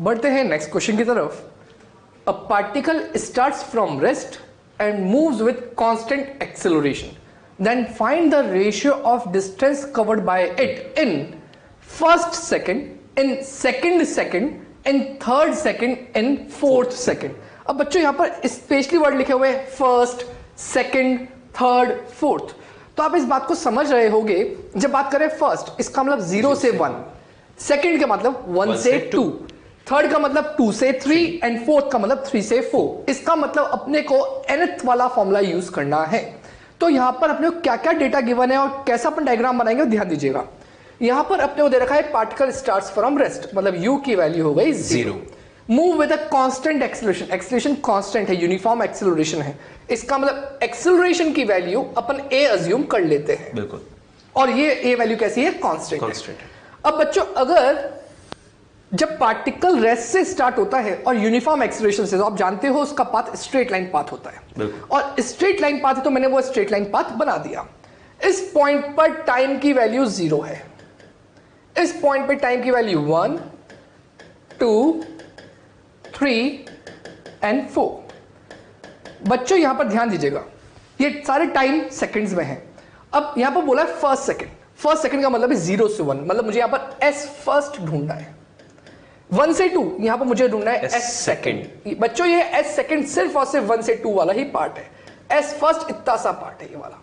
बढ़ते हैं next question की तरफ। A particle starts from rest and moves with constant acceleration, then find the ratio of distance covered by it in first second, in second second, in third second, in fourth second. अब बच्चों यहां पर specially word लिखे हुए हैं first, second, third, fourth. तो आप इस बात को समझ रहे होंगे, जब बात करें फर्स्ट इसका मतलब 0 से 1, सेकंड का मतलब 1 से 2, थर्ड का मतलब 2 से 3 एंड फोर्थ का मतलब 3 से 4। इसका मतलब अपने को nth वाला फॉर्मूला यूज करना है। तो यहां पर अपने को क्या क्या डेटा गिवन है और कैसा अपन डायग्राम बनाएंगे ध्यान दीजिएगा। यहां पर अपने को दे रखा है पार्टिकल स्टार्ट्स फ्रॉम रेस्ट, मतलब u की वैल्यू हो गई 0। Move with a constant acceleration, acceleration constant है, यूनिफॉर्म एक्सेलरेशन है, इसका मतलब एक्सेलरेशन की वैल्यू अपन a अज्यूम कर लेते हैं। बिल्कुल। और ये a वैल्यू कैसी है? कांस्टेंट है। अब बच्चों अगर जब पार्टिकल रेस्ट से स्टार्ट होता है और यूनिफॉर्म एक्सेलरेशन से, तो आप जानते हो उसका पाथ स्ट्रेट लाइन पाथ होता है, और स्ट्रेट लाइन पाथ है तो मैंने वो स्ट्रेट लाइन पाथ बना दिया। इस पॉइंट पर टाइम की वैल्यू 0 है, इस पॉइंट पे टाइम की वैल्यू 1, 2, 3 एंड 4। बच्चों यहां पर ध्यान दीजिएगा, ये सारे टाइम सेकंड्स में है। अब यहां पर बोला है फर्स्ट सेकंड, फर्स्ट सेकंड का मतलब है 0 से 1, मतलब मुझे यहां पर s फर्स्ट ढूंढना है। 1 से 2 यहां पर मुझे ढूंढना है s सेकंड। बच्चों ये s सेकंड सिर्फ और सिर्फ 1 से 2 वाला ही पार्ट है, s फर्स्ट इतना सा पार्ट है ये वाला।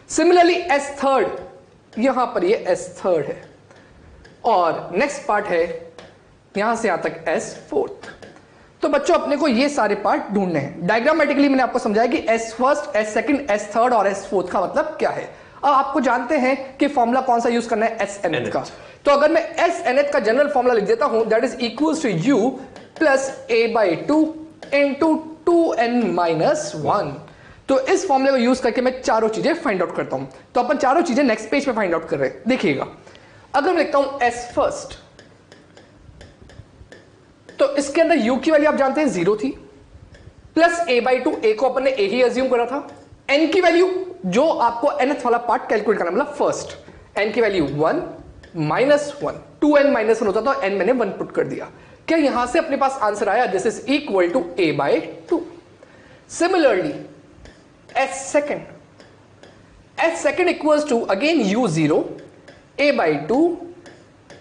सिमिलरली s थर्ड, यहां पर ये s थर्ड है, और नेक्स्ट पार्ट है यहां से यहां तक s फोर्थ। तो बच्चों अपने को ये सारे पार्ट ढूंढने हैं। डायग्रामेटिकली मैंने आपको समझाया कि s first, s second, s third और s फोर्थ का मतलब क्या है। अब आपको जानते हैं कि फॉर्मूला कौन सा यूज करना है, s nth का। तो अगर मैं s nth का जनरल फॉर्मूला लिख देता हूं, that is equals to u plus a/2 into 2n-1। तो इस फॉर्मूले को यूज करके मैं चारों चीजें फाइंड आउट करता हूं। तो अपन चारों चीजें नेक्स्ट पेज पे फाइंड आउट कर रहे हैं। देखिएगा, अगर मैं लिखता हूं s फर्स्ट, तो इसके अंदर u की वैल्यू आप जानते हैं 0 थी, प्लस a/2, a को अपन ने a ही अज्यूम करा था। n की वैल्यू जो आपको nth वाला पार्ट कैलकुलेट करना, मतलब फर्स्ट, n की वैल्यू 1 -1, 2n-1 होता तो n मैंने 1 पुट कर दिया। क्या यहां से अपने पास आंसर आया? This is equal to a/2। Similarly s second equals to again u0 a/2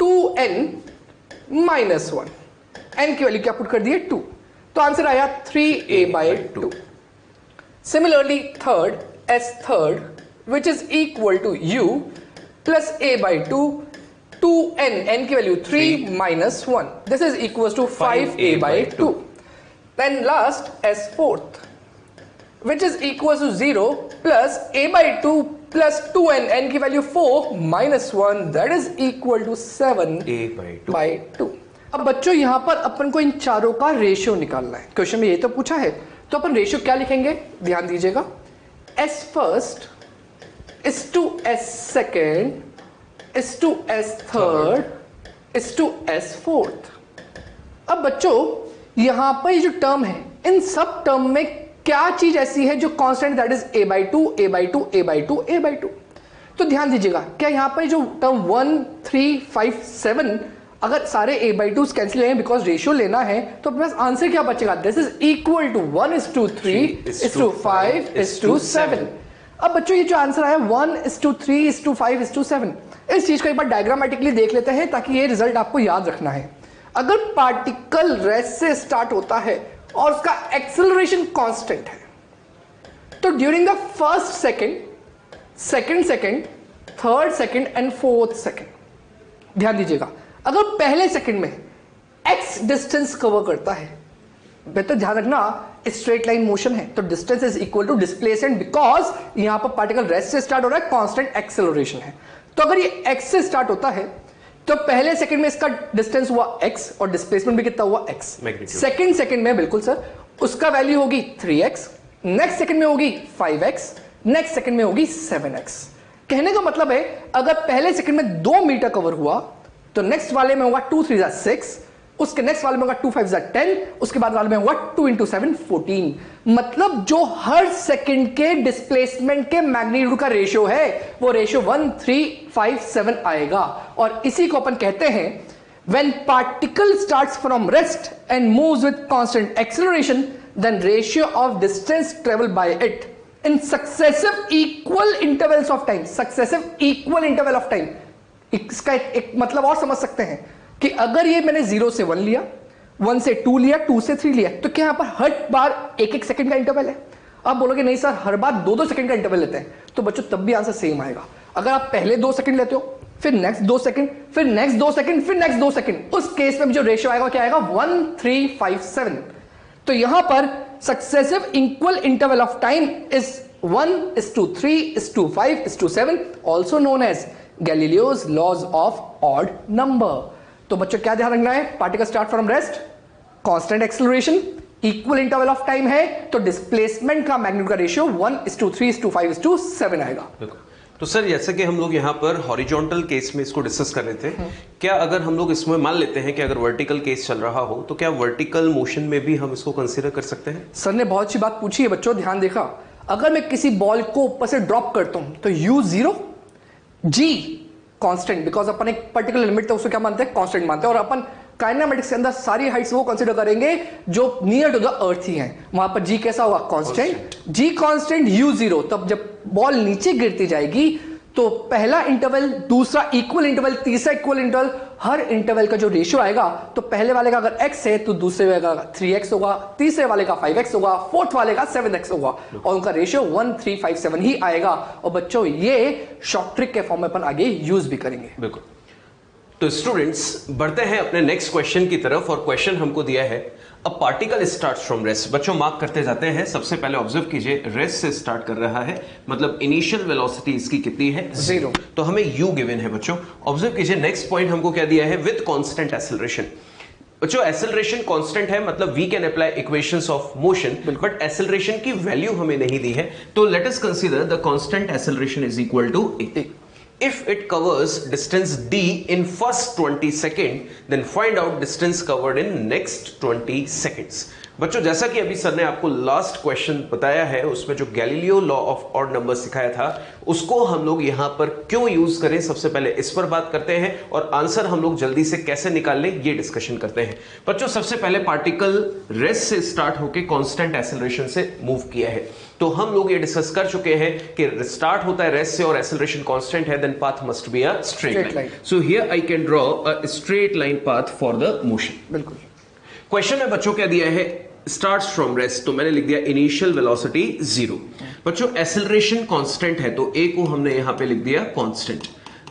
2n-1, n की वैल्यू क्या पुट कर दिए 2, तो आंसर आया 3a/2। Similarly third, s third which is equal to u plus a/2 2n, n की value 3-1, this is equal to 5a/2। Then last s fourth which is equal to 0 plus a/2 plus 2n, n की value 4-1, that is equal to 7a/2। अब बच्चों यहां पर अपन को इन चारों का ratio निकालना है। क्वेश्चन में ये तो पूछा है, तो अपन रेशियो क्या लिखेंगे ध्यान दीजिएगा। s first is to s second is to s third is to s fourth। अब बच्चों यहां पर ये जो टर्म है, इन सब टर्म में क्या चीज ऐसी है जो constant, that is a/2 a/2 a/2 a/2। तो ध्यान दीजिएगा, क्या यहां पर जो टर्म 1 3 5 7 अगर सारे a/2 कैंसिल हैं बिकॉज रेशियो लेना है, तो अपने पास आंसर क्या बचेगा? This is equal to 1:3:5:7। अब बच्चों ये जो आंसर आया 1:3:5:7, इस चीज को एक बार डायग्रामेटिकली देख लेते हैं ताकि ये रिजल्ट आपको याद रखना है। अगर पार्टिकल रेस्ट से स्टार्ट होता है और उसका एक्सेलरेशन कांस्टेंट है, तो during the first second, second second, third second and fourth second, ध्यान दीजिएगा, अगर पहले सेकंड में x डिस्टेंस कवर करता है, बेहतर ध्यान रखना स्ट्रेट लाइन मोशन है तो distance is equal to displacement, because यहां पर पार्टिकल रेस्ट से स्टार्ट हो रहा है, कांस्टेंट एक्सेलरेशन है। तो अगर ये x से स्टार्ट होता है तो पहले सेकंड में इसका डिस्टेंस हुआ x और डिस्प्लेसमेंट भी कितना हुआ x। सेकंड सेकंड में बिल्कुल सर उसका वैल्यू होगी 3x, नेक्स्ट सेकंड में होगी 5x, नेक्स्ट सेकंड में होगी 7x। कहने का मतलब है अगर पहले सेकंड में 2 मीटर कवर हुआ तो नेक्स्ट वाले में होगा 2 3 6, उसके नेक्स्ट वाले में होगा 2 5 10, उसके बाद वाले में होगा 2 × 7 14। मतलब जो हर सेकंड के डिस्प्लेसमेंट के मैग्नीट्यूड का रेशियो है वो रेशियो 1 3 5 7 आएगा, और इसी को अपन कहते हैं When particle starts from rest and moves with constant acceleration, then ratio of distance traveled by it in successive equal intervals of time, successive equal interval of time, इसका एक मतलब और समझ सकते हैं कि अगर ये मैंने 0 से 1 लिया, 1 से 2 लिया, 2 से 3 लिया, तो क्या यहां पर हर बार एक सेकंड का इंटरवल है? आप बोलोगे नहीं सर, हर बार 2 सेकंड का इंटरवल लेते हैं, तो बच्चों तब भी आंसर सेम आएगा। अगर आप पहले 2 सेकंड लेते हो, फिर नेक्स्ट 2 सेकंड, फिर नेक्स्ट 2 सेकंड, फिर नेक्स्ट 2 सेकंड, उस केस में जो रेशियो आएगा क्या आएगा? 1 3 5 7। तो यहां पर successive equal interval of time is 1:3:5:7, also known as Galileo's laws of odd number. तो बच्चों क्या ध्यान रखना है? Particle start from rest, constant acceleration, equal interval of time है, तो डिस्प्लेसमेंट का मैग्नीट्यूड का रेशियो 1:3:5:7 आएगा। तो सर जैसे कि हम लोग यहाँ पर हॉरिजॉन्टल केस में इसको डिस्कस कर रहे थे, क्या अगर हम लोग इसमें मान लेते हैं कि अगर वर्टिकल केस चल रहा हो, तो क्या वर्टिकल मोशन में भी हम इसको कंसीडर कर सकते हैं? सर ने बहुत अच्छी बात पूछी है बच्चों, ध्यान देखा। अगर मैं किसी बॉल को ऊपर से ड्रॉप करता हूं तो U0 G कांस्टेंट, बिकॉज अपन एक पर्टिकुलर लिमिट था उसको क्या मानते हैं? कांस्टेंट मानते हैं। और अपन काइनेमेटिक्स के अंदर सारी हाइट्स वो कंसीडर करेंगे जो नियर टू द अर्थ ही हैं। वहां पर G कैसा होगा? कांस्टेंट। G कांस्टेंट U0, तब जब बॉल नीचे गिरती जाएगी तो पहला इंटरवल, दूसरा इक्वल इंटरवल, तीसरा इक्वल इंटरवल, हर इंटरवल का जो रेशियो आएगा, तो पहले वाले का अगर x है तो दूसरे वाले का 3x होगा, तीसरे वाले का 5x होगा, फोर्थ वाले का 7x होगा, और उनका रेशियो 1 3 5 7 ही आएगा। और बच्चों ये शॉर्ट ट्रिक के फॉर्म में अपन आगे यूज भी करेंगे। बिल्कुल। तो स्टूडेंट्स बढ़ते हैं अपने नेक्स्ट क्वेश्चन की तरफ, और क्वेश्चन हमको दिया है a particle start from rest. बच्चों मार्क करते जाते हैं। सबसे पहले ऑब्जर्व कीजिए, रेस्ट से स्टार्ट कर रहा है, मतलब इनिशियल वेलोसिटी इसकी कितनी है? 0। तो हमें u गिवन है बच्चों। ऑब्जर्व कीजिए नेक्स्ट पॉइंट हमको क्या दिया है? With constant acceleration. बच्चों एक्सेलरेशन कांस्टेंट है, मतलब we can apply equations of motion, but acceleration की वैल्यू हमें नहीं दी है। तो let us consider the constant acceleration is equal to a. If it covers distance d in first 20 seconds, then find out distance covered in next 20 seconds. बच्चों जैसा कि अभी सर ने आपको लास्ट क्वेश्चन बताया है, उसमें जो Galileo law of odd number सिखाया था, उसको हम लोग यहां पर क्यों यूज करें, सबसे पहले इस पर बात करते हैं, और आंसर हम लोग जल्दी से कैसे निकाल लें ये डिस्कशन करते हैं। बच्चों सबसे पहले पार्टिकल रेस्ट से स्टार्ट होकर कांस्टेंट एक्सेलरेशन से मूव किया है, तो हम लोग ये डिस्कस कर चुके हैं कि स्टार्ट होता है रेस्ट से और एक्सेलरेशन कांस्टेंट है, then path must be a straight line. So here I can draw a straight line path for the motion. बिल्कुल। क्वेश्चन में बच्चों क्या दिया है? स्टार्ट्स फ्रॉम रेस्ट, तो मैंने लिख दिया इनिशियल वेलोसिटी 0। बच्चों एक्सेलरेशन कांस्टेंट है, तो a को हमने यहां पे लिख दिया कांस्टेंट।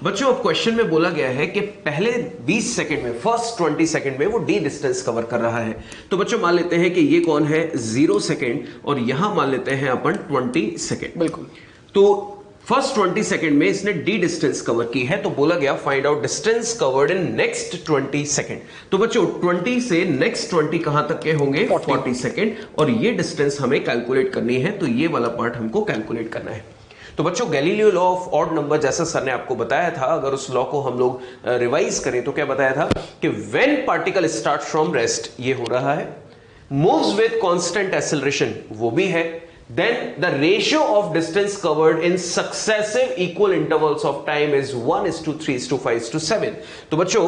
बच्चों अब क्वेश्चन में बोला गया है कि पहले 20 सेकंड में, फर्स्ट 20 सेकंड में वो d डिस्टेंस कवर कर रहा है। तो बच्चों मान लेते हैं कि ये कौन है? 0 सेकंड, और यहां मान लेते हैं अपन 20 सेकंड। बिल्कुल। तो फर्स्ट 20 सेकंड में इसने d डिस्टेंस कवर की है, तो बोला गया find out distance covered in next 20 second. तो बच्चों 20 से नेक्स्ट 20 कहां तक के होंगे? 40 सेकंड, और ये डिस्टेंस हमें कैलकुलेट करनी है, तो ये वाला पार्ट हमको कैलकुलेट करना है। तो बच्चों Galileo law of odd number जैसा सर ने आपको बताया था, अगर उस लॉ को हम लोग रिवाइज करें तो क्या बताया था कि when particle start from rest, ये हो रहा है, मूव्स विद कांस्टेंट एक्सेलरेशन, वो भी है, then the ratio of distance covered in successive equal intervals of time is 1:3:5:7। तो बच्चों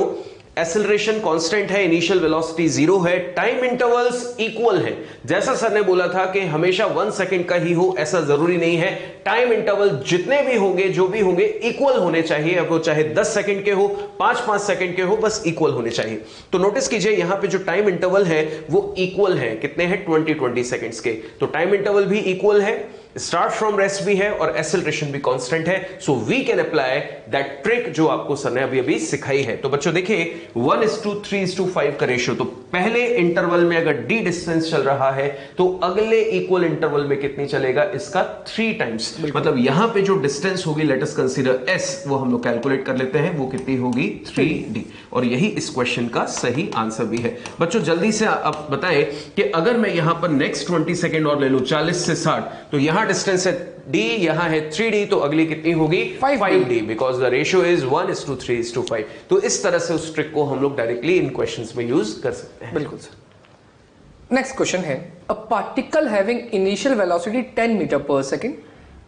एक्सेलरेशन कांस्टेंट है, इनिशियल वेलोसिटी 0 है, टाइम इंटरवल्स इक्वल है। जैसा सर ने बोला था कि हमेशा 1 सेकंड का ही हो, ऐसा जरूरी नहीं है। टाइम इंटरवल जितने भी होंगे, जो भी होंगे, इक्वल होने चाहिए। अब वो चाहे 10 सेकंड के हो, 5-5 सेकंड के हो, बस इक्वल होने चाहिए। तो नोटिस कीजिए यहां पे जो टाइम इंटरवल है वो इक्वल है, कितने हैं? 20 सेकंड्स के। तो टाइम इंटरवल भी इक्वल है, स्टार्ट फ्रॉम रेस्ट भी है, और एक्सेलरेशन भी कांस्टेंट है। So we can apply that trick जो आपको सर ने अभी सिखाई है। तो बच्चों देखिए 1:3:5 का रेशियो, तो पहले इंटरवल में अगर d डिस्टेंस चल रहा है तो अगले इक्वल इंटरवल में कितनी चलेगा? इसका 3 टाइम्स। मतलब यहां पे जो डिस्टेंस होगी, लेट अस कंसीडर s, वो हम लोग कैलकुलेट कर लेते हैं, वो कितनी होगी? 3d। और यही इस क्वेश्चन का सही आंसर भी है। बच्चों जल्दी से आप बताएं कि अगर मैं यहां पर नेक्स्ट 20 सेकंड और ले लूं 40 से 60, तो यहां डिस्टेंस है d, यहां है 3d, तो अगली कितनी होगी? 5d, because the ratio is 1:3:5। तो इस तरह से उस ट्रिक को हम लोग डायरेक्टली इन क्वेश्चंस में यूज कर सकते हैं। बिल्कुल सर। नेक्स्ट क्वेश्चन है a particle having initial velocity 10 metre per second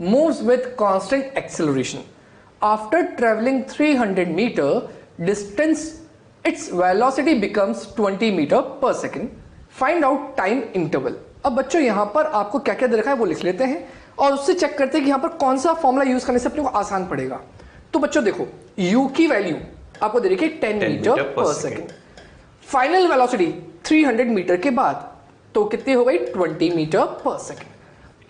moves with constant acceleration after travelling 300 metre distance its velocity becomes 20 metre पर second, find out time interval. अब बच्चों यहां पर आपको क्या क्या दे रखा है वो लिख लेते हैं और उससे चेक करते हैं कि यहां पर कौन सा फॉर्मूला यूज करने से अपने को आसान पड़ेगा। तो बच्चों देखो u की वैल्यू आपको दे रखी है 10 मीटर पर सेकेंड, फाइनल वेलोसिटी 300 मीटर के बाद तो कितनी हो गई 20 मीटर पर सेकेंड।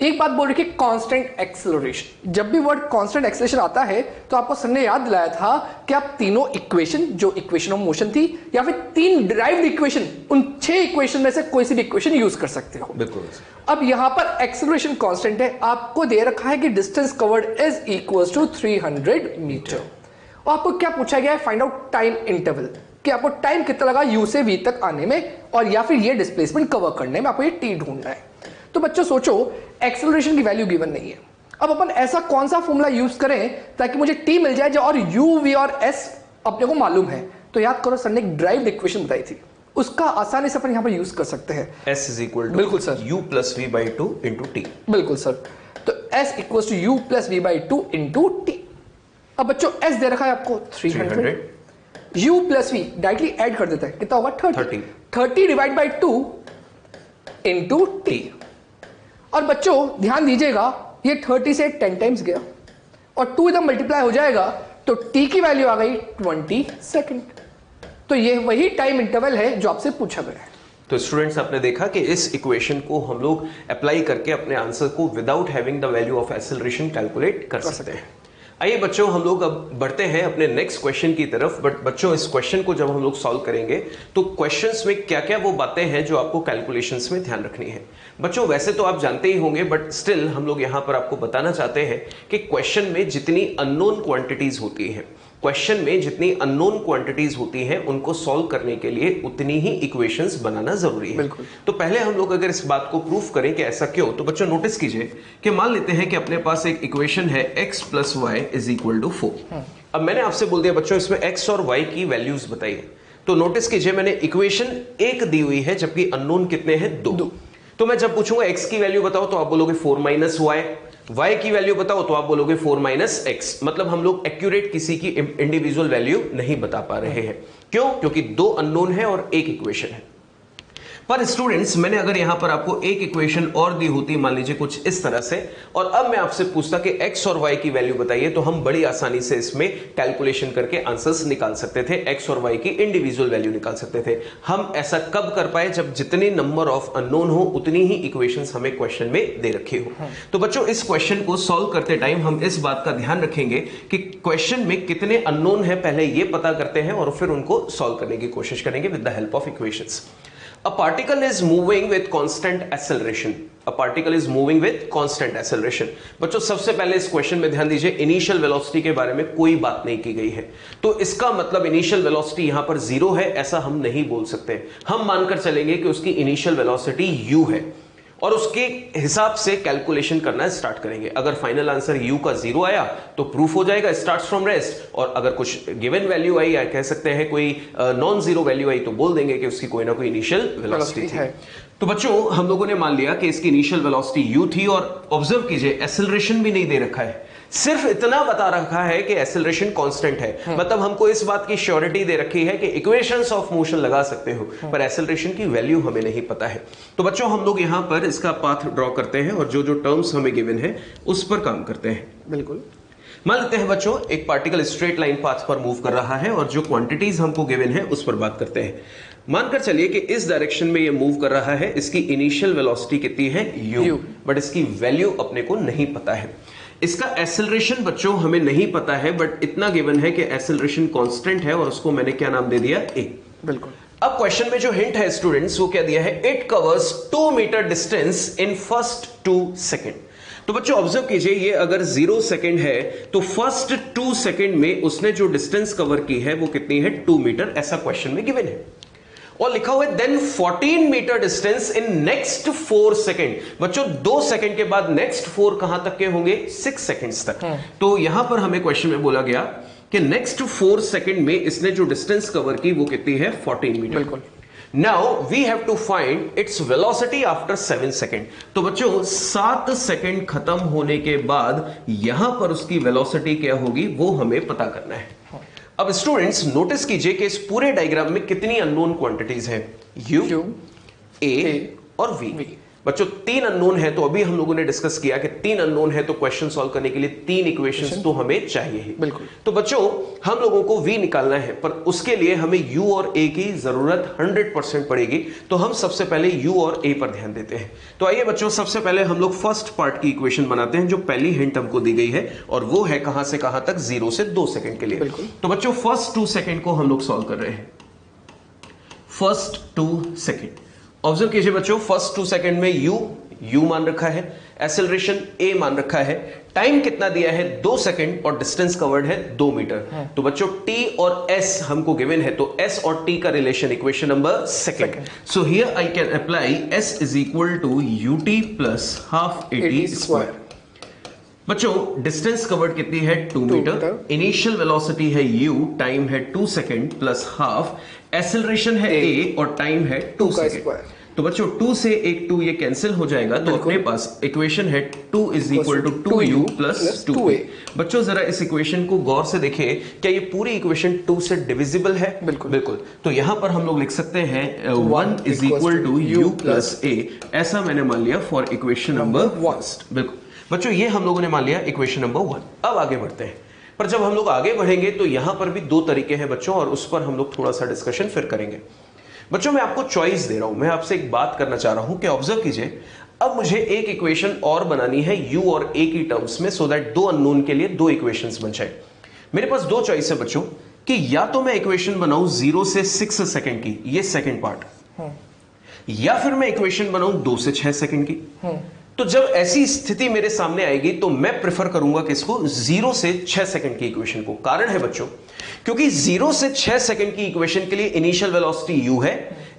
एक बात बोल रही है कांस्टेंट एक्सेलरेशन। जब भी वर्ड कांस्टेंट एक्सेलरेशन आता है तो आपको सर ने याद दिलाया था कि आप तीनों इक्वेशन जो इक्वेशन ऑफ मोशन थी या फिर 3 डिराइव्ड इक्वेशन, उन 6 इक्वेशन में से कोई सी भी इक्वेशन यूज कर सकते हो। बिल्कुल। अब यहां पर एक्सेलरेशन कांस्टेंट है, आपको दे रखा है कि distance covered is equals to 300 metre और आपको क्या पूछा गया है फाइंड आउट टाइम इंटरवल, कि आपको टाइम कितना लगा u से v तक आने में और या फिर ये डिस्प्लेसमेंट कवर करने में, आपको ये t ढूंढना है। तो बच्चों सोचो एक्सेलरेशन की वैल्यू गिवन नहीं है, अब अपन ऐसा कौन सा फॉर्मूला यूज करें ताकि मुझे t मिल जाए जो और u v और s अपने को मालूम है। तो याद करो सर ने एक ड्राइव्ड इक्वेशन बताई थी, उसका आसानी से अपन यहां पर यूज कर सकते हैं। s इज इक्वल टू बिल्कुल sir u plus v by 2 into t. बिल्कुल सर, तो s equals to u plus v by 2 into t. अब बच्चों s दे रखा है आपको 300, u plus v directly add कर देता है, कितना होगा 30 डिवाइड बाई 2 इंटू टी। और बच्चों ध्यान दीजिएगा ये 30 से 10 टाइम्स गया और 2 इधर मल्टीप्लाई हो जाएगा तो t की वैल्यू आ गई 20 सेकंड। तो ये वही टाइम इंटरवल है जो आपसे पूछा गया है। तो स्टूडेंट्स आपने देखा कि इस इक्वेशन को हम लोग अप्लाई करके अपने आंसर को without having the value of acceleration calculate कर सकते हैं। आइए बच्चों हम लोग अब बढ़ते हैं अपने नेक्स्ट क्वेश्चन की तरफ। बट बच्चों इस क्वेश्चन को जब हम लोग सॉल्व करेंगे तो क्वेश्चंस में क्या क्या वो बातें हैं जो आपको कैलकुलेशंस में ध्यान रखनी है। बच्चों वैसे तो आप जानते ही होंगे बट स्टिल हम लोग यहां पर आपको बताना चाहते हैं कि क्वेश्चन में जितनी अननोन क्वांटिटीज होती हैं, क्वेश्चन में जितनी अननोन क्वांटिटीज होती हैं उनको सॉल्व करने के लिए उतनी ही इक्वेशंस बनाना जरूरी है। तो पहले हम लोग अगर इस बात को प्रूफ करें कि ऐसा क्यों, तो बच्चों नोटिस कीजिए कि मान लेते हैं कि अपने पास एक इक्वेशन है x plus y is equal to 4। अब मैंने आपसे बोल दिया बच्चों इसमें x और y की वैल्यूज बताइए, तो नोटिस कीजिए मैंने इक्वेशन एक दी हुई है जबकि अननोन कितने हैं 2। तो मैं जब पूछूंगा x की वैल्यू बताओ तो आप बोलोगे 4 माइनस वाई, y की वैल्यू बताओ तो आप बोलोगे 4 माइनस एक्स। मतलब हम लोग एक्यूरेट किसी की इंडिविजुअल वैल्यू नहीं बता पा रहे हैं। क्यों? क्योंकि 2 अननोन है और एक इक्वेशन है। पर स्टूडेंट्स मैंने अगर यहां पर आपको एक इक्वेशन और दी होती, मान लीजिए कुछ इस तरह से, और अब मैं आपसे पूछता कि x और y की वैल्यू बताइए, तो हम बड़ी आसानी से इसमें कैलकुलेशन करके आंसर्स निकाल सकते थे, x और y की इंडिविजुअल वैल्यू निकाल सकते थे। हम ऐसा कब कर पाए? जब जितने नंबर ऑफ अननोन हो उतनी ही इक्वेशंस हमें क्वेश्चन में दे रखी हो। तो बच्चों इस क्वेश्चन को सॉल्व करते टाइम हम इस बात का ध्यान रखेंगे कि क्वेश्चन में कितने अननोन है पहले ये पता करते हैं और फिर उनको सॉल्व करने की कोशिश करेंगे with the help of equations. A particle is moving with constant acceleration. A particle is moving with constant acceleration. बच्चों सबसे पहले इस क्वेश्चन में ध्यान दीजिए, इनिशियल वेलोसिटी के बारे में कोई बात नहीं की गई है, तो इसका मतलब इनिशियल वेलोसिटी यहां पर 0 है ऐसा हम नहीं बोल सकते। हम मानकर चलेंगे कि उसकी इनिशियल वेलोसिटी u है और उसके हिसाब से कैलकुलेशन करना स्टार्ट करेंगे। अगर फाइनल आंसर u का 0 आया तो प्रूफ हो जाएगा स्टार्ट्स फ्रॉम रेस्ट, और अगर कुछ गिवन वैल्यू आई या कह सकते हैं कोई नॉन जीरो वैल्यू आई तो बोल देंगे कि उसकी कोई ना कोई इनिशियल वेलोसिटी थी। तो बच्चों हम लोगों ने मान लिया कि इसकी इनिशियल वेलोसिटी u थी और ऑब्जर्व कीजिए एक्सेलरेशन भी नहीं दे रखा है, सिर्फ इतना बता रखा है कि एक्सेलरेशन कांस्टेंट है। मतलब हमको इस बात की श्योरिटी दे रखी है कि इक्वेशंस ऑफ मोशन लगा सकते हो पर एक्सेलरेशन की वैल्यू हमें नहीं पता है। तो बच्चों हम लोग यहां पर इसका पाथ ड्रॉ करते हैं और जो जो टर्म्स हमें गिवन है उस पर काम करते हैं। बिल्कुल। मान लेते हैं बच्चों एक पार्टिकल स्ट्रेट लाइन पाथ पर मूव कर रहा है और जो क्वांटिटीज हमको गिवन है उस पर बात करते हैं। मानकर चलिए कि इस डायरेक्शन में ये मूव कर रहा है, इसकी इनिशियल वेलोसिटी कितनी है u, बट इसकी वैल्यू अपने को नहीं पता है। इसका एक्सेलरेशन बच्चों हमें नहीं पता है बट इतना गिवन है कि एक्सेलरेशन कांस्टेंट है और उसको मैंने क्या नाम दे दिया a। बिल्कुल। अब क्वेश्चन में जो हिंट है स्टूडेंट्स वो क्या दिया है, it covers 2 metre distance in first 2 second. तो बच्चों ऑब्जर्व कीजिए ये अगर 0 सेकेंड है तो फर्स्ट 2 सेकेंड में उसने जो डिस्टेंस कवर की है वो कितनी है 2 मीटर, ऐसा क्वेश्चन में गिवन है। और लिखा हुआ है then 14 metre distance in next 4 second. बच्चों 2 सेकेंड के बाद नेक्स्ट 4 कहां तक के होंगे 6 सेकेंड्स तक। तो यहां पर हमें क्वेश्चन में बोला गया कि नेक्स्ट 4 सेकेंड में इसने जो डिस्टेंस कवर की वो कितनी है 14 मीटर। बिल्कुल। Now we have to find its velocity after 7 second. तो बच्चों 7 सेकेंड खत्म होने के बाद यहां पर उसकी वेलोसिटी क्या होगी वो हमें पता करना है। अब स्टूडेंट्स नोटिस कीजिए कि इस पूरे डायग्राम में कितनी अननोन क्वांटिटीज हैं, यू, ए और वी। बच्चों 3 अननोन है, तो अभी हम लोगों ने डिस्कस किया कि 3 अननोन है तो क्वेश्चन सॉल्व करने के लिए 3 इक्वेशंस तो हमें चाहिए ही। बिल्कुल। तो बच्चों हम लोगों को v निकालना है, पर उसके लिए हमें u और a की जरूरत 100% पड़ेगी। तो हम सबसे पहले u और a पर ध्यान देते हैं। तो आइए बच्चों सबसे पहले हम लोग फर्स्ट पार्ट की इक्वेशन बनाते हैं, जो पहली हिंट हमको दी गई है, और वो है कहां से कहां तक, 0 से 2 सेकंड के लिए। बिल्कुल। तो बच्चों फर्स्ट 2 सेकंड को हम लोग सॉल्व कर रहे हैं। फर्स्ट 2 सेकंड ऑब्जर्व कीजिए बच्चों, फर्स्ट 2 सेकंड में u मान रखा है, एक्सेलरेशन a मान रखा है, टाइम कितना दिया है 2 सेकंड, और डिस्टेंस कवर्ड है 2 मीटर। तो बच्चों t और s हमको गिवन है, तो s और t का relation equation number second. So here I can apply s is equal to ut plus half at square. बच्चों डिस्टेंस कवर्ड कितनी है 2 मीटर, इनिशियल वेलोसिटी है u, टाइम है 2 सेकंड प्लस हाफ, एक्सेलरेशन है a और time है 2 second. तो बच्चों 2 से एक 2 ये कैंसिल हो जाएगा, तो अपने पास इक्वेशन है 2 is equal to 2u plus 2a। बच्चों जरा इस इक्वेशन को गौर से देखिए, क्या ये पूरी इक्वेशन 2 से डिविजिबल है? बिल्कुल बिल्कुल। तो यहां पर हम लोग लिख सकते हैं 1 is equal to u plus a, ऐसा मैंने मान लिया फॉर इक्वेशन नंबर 1। बिल्कुल बच्चों, ये हम लोगों ने मान लिया इक्वेशन नंबर 1। अब आगे बढ़ते हैं, पर जब हम लोग आगे बढ़ेंगे तो यहां पर भी 2 तरीके हैं बच्चों, और उस पर हम लोग थोड़ा सा डिस्कशन फिर करेंगे। बच्चों मैं आपको चॉइस दे रहा हूं, मैं आपसे एक बात करना चाह रहा हूं कि ऑब्जर्व कीजिए, अब मुझे एक इक्वेशन और बनानी है u और a की टर्म्स में, सो दैट 2 अननोन के लिए 2 इक्वेशंस बन जाए। मेरे पास 2 चॉइस है बच्चों, कि या तो मैं इक्वेशन बनाऊं 0 से 6 सेकंड की, ये सेकंड पार्ट, या फिर मैं इक्वेशन बनाऊं 2 से 6 सेकंड की। तो जब ऐसी स्थिति मेरे सामने आएगी तो मैं प्रेफर करूंगा किसको, 0 से 6 सेकंड की इक्वेशन को। कारण है बच्चों, क्योंकि 0 से 6 सेकंड की इक्वेशन के लिए इनिशियल वेलोसिटी u है,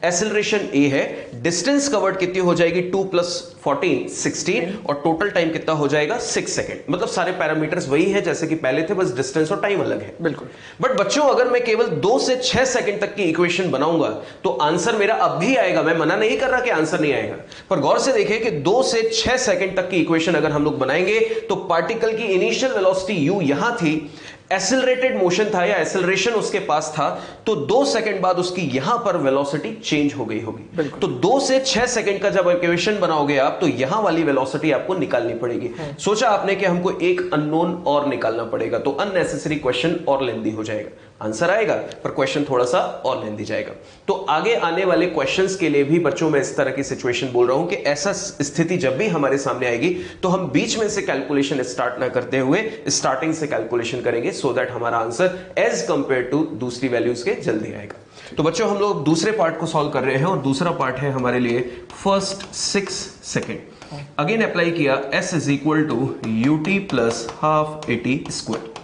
एक्सेलरेशन a है, डिस्टेंस कवर्ड कितनी हो जाएगी 2 प्लस 14 16, और टोटल टाइम कितना हो जाएगा 6 सेकंड। मतलब सारे पैरामीटर्स वही है जैसे कि पहले थे, बस डिस्टेंस और टाइम अलग है। बिल्कुल। बट बच्चों अगर मैं केवल 2 से 6 सेकंड तक की इक्वेशन बनाऊंगा तो आंसर मेरा अब भी आएगा। मैं मना नहीं कर रहा कि आंसर नहीं आएगा, पर गौर से देखिए कि 2 से 6 सेकंड तक की इक्वेशन अगर हम लोग बनाएंगे तो पार्टिकल की इनिशियल वेलोसिटी u यहां थी, एक्सेलरेटेड मोशन था या एक्सेलरेशन उसके पास था, तो 2 सेकंड बाद उसकी यहां पर वेलोसिटी चेंज हो गई होगी। तो 2 से 6 सेकंड का जब इक्वेशन बनाओगे आप, तो यहां वाली वेलोसिटी आपको निकालनी पड़ेगी। सोचा आपने कि हमको एक अननोन और निकालना पड़ेगा, तो अननेसेसरी क्वेश्चन और लेंदी हो जाएगा। आंसर आएगा पर क्वेश्चन थोड़ा सा और लेंदी जाएगा। तो आगे आने वाले क्वेश्चंस के लिए भी बच्चों मैं इस तरह की सिचुएशन बोल रहा हूं कि ऐसा स्थिति जब भी हमारे सामने आएगी तो हम बीच में से कैलकुलेशन स्टार्ट ना करते हुए स्टार्टिंग से कैलकुलेशन करेंगे, सो दैट हमारा आंसर एज कंपेयर टू दूसरी वैल्यूज के जल्दी आएगा। तो बच्चों हम लोग दूसरे पार्ट को सॉल्व कर रहे हैं, और दूसरा पार्ट है हमारे लिए फर्स्ट 6 सेकेंड। अगेन अप्लाई किया s is equal to ut plus half at square.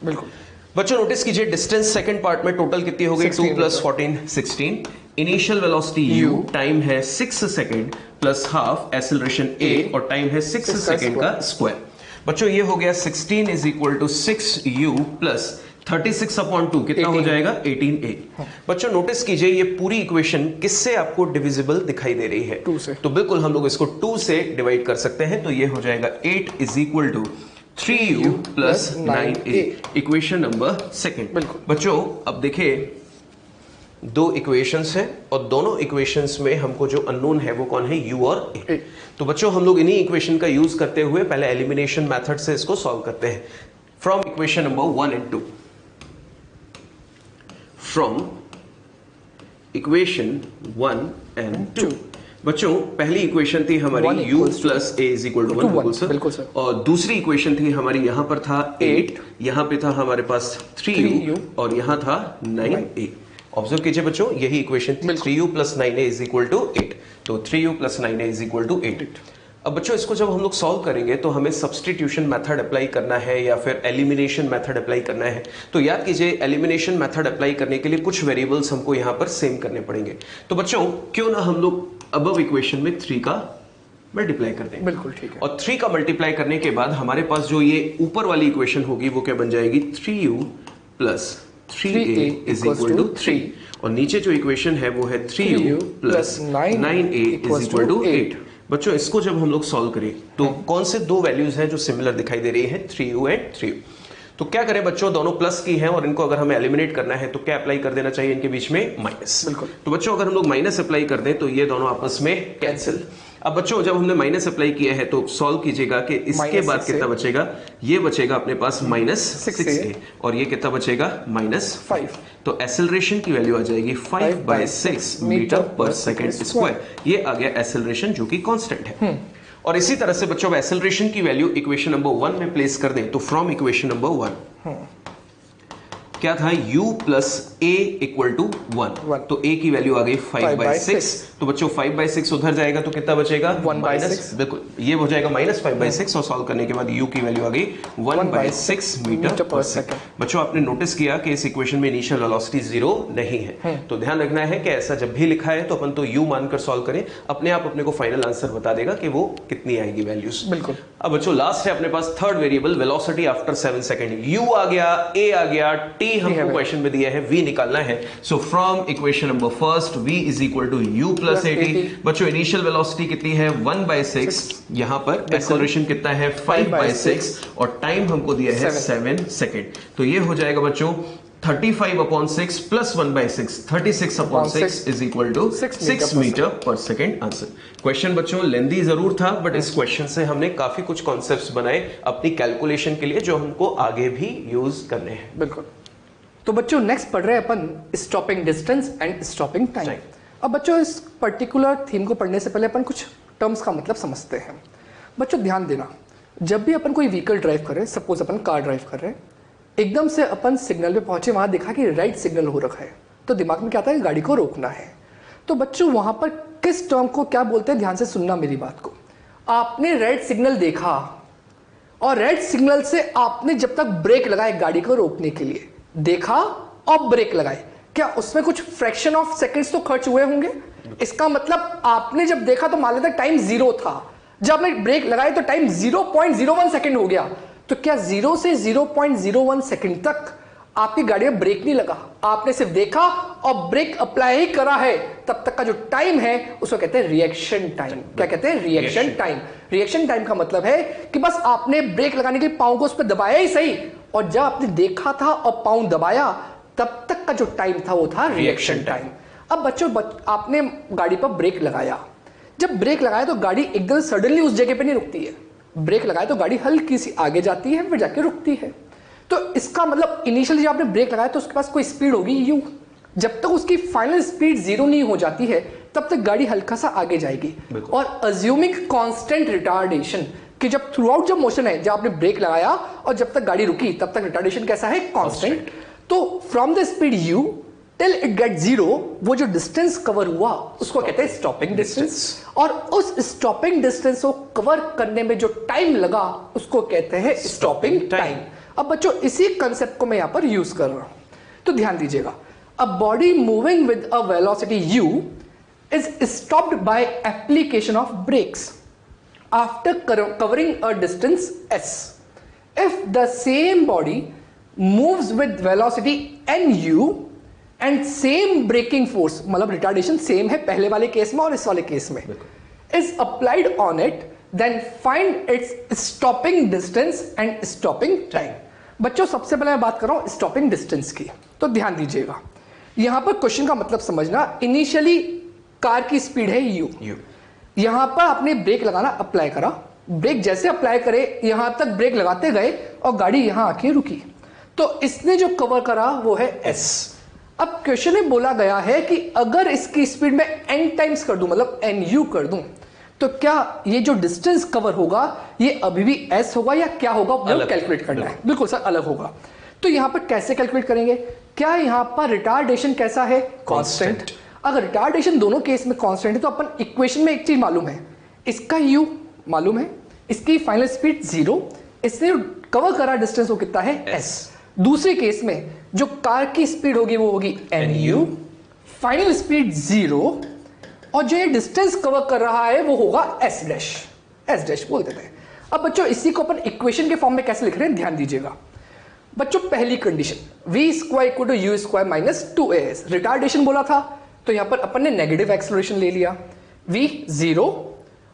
बिल्कुल बच्चों नोटिस कीजिए, डिस्टेंस सेकंड पार्ट में टोटल कितनी हो गई 2 plus 14 16, initial velocity u, time है 6 second plus half, acceleration a और टाइम है 6 सेकंड का स्क्वायर। बच्चों ये हो गया 16 is equal to 6u plus 36 upon 2 कितना हो जाएगा 18a। बच्चों नोटिस कीजिए, ये पूरी इक्वेशन किससे आपको डिविजिबल दिखाई दे रही है? 2 से। तो बिल्कुल हम लोग इसको 2 से डिवाइड कर सकते हैं, तो ये हो जाएगा 8 is equal to 3u plus 9a, equation number second. बच्चों अब देखिए 2 इक्वेशंस हैं, और दोनों इक्वेशंस में हमको जो अननोन है वो कौन है, u और a। तो बच्चों हम लोग इन्हीं इक्वेशन का यूज करते हुए पहले एलिमिनेशन मेथड से इसको सॉल्व करते हैं। From equation number 1 and 2, from equation 1 and 2। बच्चों पहली इक्वेशन थी हमारी u plus a is equal to 1, बिल्कुल सर। और दूसरी इक्वेशन थी हमारी, यहां पर था 8, यहां पे था हमारे पास 3u और यहां था 9a। ऑब्जर्व कीजिए बच्चों, यही इक्वेशन थी 3u plus 9a is equal to 8, तो 3u plus 9a is equal to 8। अब बच्चों इसको जब हम लोग सॉल्व करेंगे तो हमें सब्स्टिट्यूशन मेथड अप्लाई करना है या फिर एलिमिनेशन मेथड अप्लाई करना है। तो याद कीजिए, एलिमिनेशन मेथड अप्लाई करने के लिए कुछ वेरिएबल्स हमको यहां पर सेम करने पड़ेंगे। तो बच्चों क्यों ना हम लोग अबव इक्वेशन में 3 का मल्टीप्लाई कर दें। बिल्कुल ठीक है। और 3 का मल्टीप्लाई करने के बाद हमारे पास जो ये ऊपर वाली इक्वेशन होगी वो क्या बन जाएगी, 3u plus 3a is equal to 3, और नीचे जो इक्वेशन है वो है 3u plus 9a is equal to 8। बच्चों इसको जब हम लोग सॉल्व करें तो कौन से 2 वैल्यूज हैं जो सिमिलर दिखाई दे रही है, 3u एंड 3u। तो क्या करें बच्चों, दोनों प्लस की हैं और इनको अगर हमें एलिमिनेट करना है तो क्या अप्लाई कर देना चाहिए इनके बीच में? माइनस। बिल्कुल। तो बच्चों अगर हम लोग माइनस अप्लाई कर दें तो ये दोनों आपस में कैंसिल। अब बच्चों जब हमने माइनस अप्लाई किया है तो सॉल्व कीजिएगा कि इसके बाद कितना बचेगा। ये बचेगा अपने पास -6a और ये कितना बचेगा? -5। तो एक्सेलरेशन की वैल्यू आ जाएगी 5/6 मीटर पर सेकेंड स्क्वायर। ये आ गया एक्सेलरेशन जो कि कांस्टेंट है। और इसी तरह से बच्चों एक्सेलरेशन की वैल्यू इक्वेशन नंबर 1 में प्लेस कर दें तो फ्रॉम इक्वेशन नंबर 1 क्या था? u plus a equal to 1। तो a की वैल्यू आ गई 5/6। तो बच्चों 5/6 उधर जाएगा तो कितना बचेगा? 1/6। बिल्कुल, ये हो जाएगा -5/6 और सॉल्व करने के बाद u की वैल्यू आ गई 1/6 मीटर पर सेकंड। बच्चों आपने नोटिस किया कि इस इक्वेशन में इनिशियल वेलोसिटी 0 नहीं है। तो ध्यान रखना है कि ऐसा जब भी लिखा है तो अपन तो u मानकर सॉल्व करें, अपने आप अपने को फाइनल आंसर बता देगा कि वो कितनी आएगी वैल्यूज। बिल्कुल। अब बच्चों लास्ट है अपने पास third variable velocity after 7 second. u आ गया, a आ गया, t हमको क्वेश्चन में दिया है, v निकालना है। So from equation number first v is equal to u plus 80। बच्चों इनिशियल वेलोसिटी कितनी है? 1/6। यहां पर एक्सेलरेशन कितना है? 5/6 और टाइम हमको दिया है 7 सेकंड। तो ये हो जाएगा बच्चों 35/6 plus 1/6 36/6 is equal to 6 metre पर सेकेंड। आंसर। क्वेश्चन बच्चों लेंदी जरूर था बट इस क्वेश्चन से हमने काफी कुछ कॉन्सेप्ट्स बनाए अपनी कैलकुलेशन के लिए जो हमको आगे भी यूज करने हैं। बिल्कुल। तो बच्चों नेक्स्ट पढ़ रहे हैं अपन stopping distance and stopping time. अब बच्चों इस पर्टिकुलर थीम को पढ़ने से पहले अपन कुछ टर्म्स का मतलब समझते हैं। बच्चों ध्यान देना, जब भी अपन कोई व्हीकल ड्राइव कर रहे हैं, सपोज अपन कार ड्राइव कर रहे हैं, एकदम से अपन सिग्नल पे पहुंचे, वहां देखा कि राइट सिग्नल हो रखा है, तो दिमाग में क्या आता है? गाड़ी को रोकना है। तो बच्चों वहां पर किस टर्म को क्या बोलते हैं? ध्यान से सुनना मेरी बात को। आपने रेड सिग्नल देखा और रेड सिग्नल से आपने जब तक ब्रेक लगाए गाड़ी को रोकने के लिए, देखा और ब्रेक लगाए, क्या उसमें कुछ फ्रैक्शन ऑफ सेकंड्स तो खर्च हुए होंगे? इसका मतलब आपने जब देखा तो मान लेते टाइम 0 था, जब आपने ब्रेक लगाए तो टाइम 0.01 सेकंड हो गया। तो क्या 0 से 0.01 सेकंड तक आपकी गाड़ी में ब्रेक नहीं लगा? आपने सिर्फ देखा और ब्रेक अप्लाई ही करा है, तब तक का जो टाइम है उसको कहते हैं रिएक्शन टाइम। क्या कहते हैं? Reaction time. रिएक्शन टाइम का मतलब है कि बस आपने ब्रेक लगाने के लिए पांव को उस पर दबाया ही सही, और जब आपने देखा था और पांव दबाया तब तक का जो टाइम था वो था रिएक्शन टाइम। अब बच्चों आपने गाड़ी पर ब्रेक लगाया, जब ब्रेक लगाया तो गाड़ी एकदम सडनली उस जगह पे नहीं रुकती है। ब्रेक लगाया तो गाड़ी हल्की सी आगे जाती है, फिर जाके रुकती है। तो इसका मतलब इनिशियली जब आपने ब्रेक लगाया तो उसके पास कोई स्पीड होगी यू, जब तक उसकी फाइनल स्पीड 0 नहीं हो जाती है तब तक गाड़ी हल्का सा आगे जाएगी। और अज्यूमिंग कांस्टेंट रिटार्डेशन, कि जब थ्रू आउट जब मोशन है, जब आपने ब्रेक लगाया और जब तक गाड़ी रुकी तब तक रिटार्डेशन कैसा है? कांस्टेंट। तो from the speed u till it get 0, वो जो डिस्टेंस कवर हुआ उसको कहते हैं स्टॉपिंग डिस्टेंस। और उस स्टॉपिंग डिस्टेंस को कवर करने में जो टाइम लगा उसको कहते हैं स्टॉपिंग टाइम। अब बच्चों इसी कंसेप्ट को मैं यहां पर यूज कर रहा हूं, तो ध्यान दीजिएगा। A body moving with a velocity u is stopped by application of brakes after covering a distance s. If the same body moves with velocity nu and same braking force, मतलब retardation same है पहले वाले case में और इस वाले case में, is applied on it, then find its stopping distance and stopping time. बच्चों सबसे पहले मैं बात कर रहा हूं स्टॉपिंग डिस्टेंस की, तो ध्यान दीजिएगा। यहां पर क्वेश्चन का मतलब समझना, इनिशियली कार की स्पीड है u, यहां पर आपने ब्रेक लगाना अप्लाई करा, ब्रेक जैसे अप्लाई करे यहां तक ब्रेक लगाते गए और गाड़ी यहां आके रुकी, तो इसने जो कवर करा वो है s। अब क्वेश्चन में बोला गया है कि अगर इसकी स्पीड में n टाइम्स कर दूं, मतलब nu कर दूं, तो क्या ये जो डिस्टेंस कवर होगा ये अभी भी s होगा या क्या होगा? वो कैलकुलेट करना है। बिल्कुल सर, अलग होगा। तो यहां पर कैसे कैलकुलेट करेंगे? क्या यहां पर रिटार्डेशन कैसा है? कांस्टेंट। अगर रिटार्डेशन दोनों केस में कांस्टेंट है तो अपन इक्वेशन में एक चीज मालूम है, इसका u मालूम है, इसकी फाइनल स्पीड 0, इसने कवर करा डिस्टेंस वो कितना है? s। दूसरे केस में जो कार की स्पीड होगी वो होगी nu, फाइनल स्पीड 0, और जो ये डिस्टेंस कवर कर रहा है वो होगा s डैश बोल देते हैं। अब बच्चों इसी को अपन इक्वेशन के फॉर्म में कैसे लिख रहे हैं ध्यान दीजिएगा। बच्चों पहली condition v square equal to u square minus 2as, retardation बोला था तो यहां पर अपन ने नेगेटिव एक्सेलरेशन ले लिया, v 0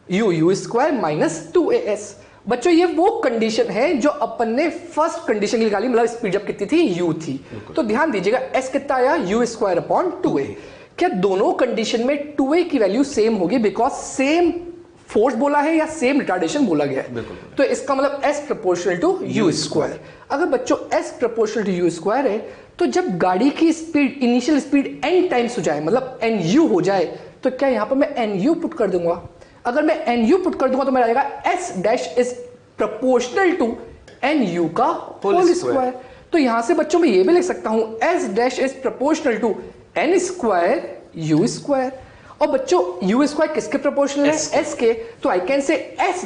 u square minus 2as। बच्चों ये वो कंडीशन है जो अपन ने फर्स्ट कंडीशन निकाली, मतलब स्पीड जब कितनी थी u थी। तो ध्यान दीजिएगा s कितना आया u²/2a। क्या दोनों कंडीशन में 2a की वैल्यू सेम होगी बिकॉज सेम फोर्स बोला है या सेम रिटार्डेशन बोला गया है। तो इसका मतलब s प्रोपोर्शनल टू u²। अगर बच्चों s प्रोपोर्शनल टू u² है तो जब गाड़ी की speed initial speed n times हो जाए, मतलब nu हो जाए, तो क्या यहां पर मैं nu पुट कर दूंगा। अगर मैं nu पुट कर दूंगा तो मेरा आएगा s' is proportional to nu का होल स्क्वायर। तो यहां से बच्चों मैं ये भी लिख सकता हूं s' is proportional to n² u²। और बच्चों u² किसके प्रोपोर्शनल है, s के। तो I can say s'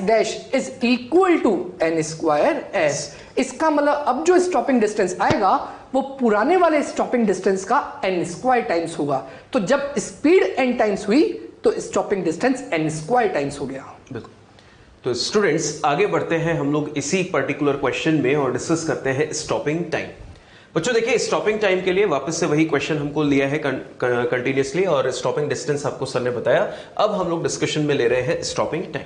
is equal to n² s। इसका मतलब अब जो स्टॉपिंग डिस्टेंस आएगा वो पुराने वाले स्टॉपिंग डिस्टेंस का n² टाइम्स होगा। तो जब स्पीड n टाइम्स हुई तो स्टॉपिंग डिस्टेंस n² टाइम्स हो गया। बिल्कुल। तो स्टूडेंट्स आगे बढ़ते हैं हम लोग इसी पर्टिकुलर क्वेश्चन में और डिस्कस करते हैं स्टॉपिंग टाइम। बच्चों देखिए स्टॉपिंग टाइम के लिए वापस से वही क्वेश्चन हमको लिया है कंटिन्यूसली और स्टॉपिंग डिस्टेंस आपको सर ने बताया। अब हम लोग डिस्कशन में ले रहे हैं स्टॉपिंग टाइम।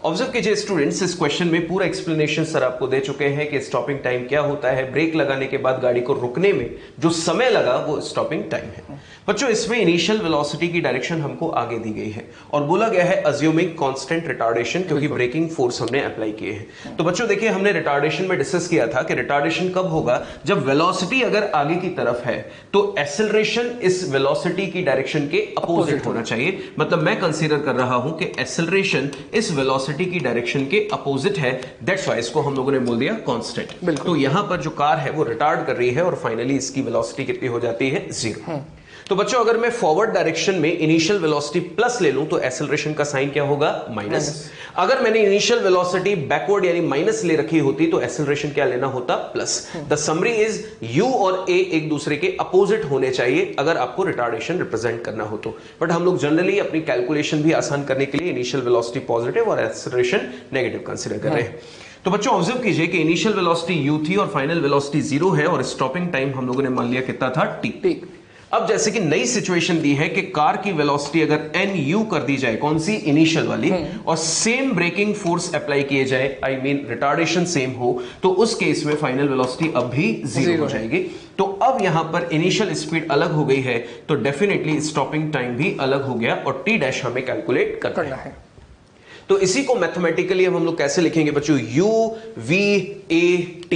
ऑब्जर्व कीजिए स्टूडेंट्स, इस क्वेश्चन में पूरा एक्सप्लेनेशन सर आपको दे चुके हैं कि स्टॉपिंग टाइम क्या होता है। ब्रेक लगाने के बाद गाड़ी को रुकने में जो समय लगा वो स्टॉपिंग टाइम है। बच्चों इसमें इनिशियल वेलोसिटी की डायरेक्शन हमको आगे दी गई है और बोला गया है अज्यूमिंग कांस्टेंट रिटार्डेशन, क्योंकि ब्रेकिंग फोर्स हमने अप्लाई किए हैं। तो बच्चों देखिए हमने रिटार्डेशन में डिस्कस किया था कि रिटार्डेशन कब होगा, जब वेलोसिटी अगर आगे की तरफ है तो एक्सेलरेशन इस वेलोसिटी की डायरेक्शन के अपोजिट होना चाहिए। मतलब मैं कंसीडर कर रहा हूं कि एक्सेलरेशन इस वेलोसिटी की डायरेक्शन के अपोजिट है, दैट्स व्हाई इसको हम लोगों ने बोल दिया कांस्टेंट। तो यहां पर जो कार है वो रिटार्ड कर रही है और फाइनली इसकी वेलोसिटी कितनी हो जाती है, 0। तो बच्चों अगर मैं फॉरवर्ड डायरेक्शन में इनिशियल वेलोसिटी प्लस ले लूं तो एक्सेलरेशन का साइन क्या होगा, माइनस। अगर मैंने इनिशियल वेलोसिटी बैकवर्ड यानी माइनस ले रखी होती तो एक्सेलरेशन क्या लेना होता, plus. The summary is u और a एक दूसरे के अपोजिट होने चाहिए अगर आपको रिटार्डेशन रिप्रेजेंट करना हो तो। बट हम लोग जनरली अपनी कैलकुलेशन भी आसान करने के लिए इनिशियल वेलोसिटी पॉजिटिव और एक्सेलरेशन नेगेटिव कंसीडर कर रहे हैं। तो बच्चों ऑब्जर्व कीजिए कि इनिशियल वेलोसिटी u थी और फाइनल वेलोसिटी 0 है और स्टॉपिंग टाइम हम लोगों ने मान लिया कितना था, t। अब जैसे कि नई सिचुएशन दी है कि कार की वेलोसिटी अगर nu कर दी जाए, कौन सी, इनिशियल वाली, और सेम ब्रेकिंग फोर्स अप्लाई किए जाए, आई मीन रिटार्डेशन सेम हो, तो उस केस में फाइनल वेलोसिटी अब भी 0 हो जाएगी। तो अब यहां पर इनिशियल स्पीड अलग हो गई है तो डेफिनेटली स्टॉपिंग टाइम भी अलग हो गया और t' हमें कैलकुलेट करना है। तो इसी को मैथमेटिकली अब हम लोग कैसे लिखेंगे बच्चों, u_v_a_t।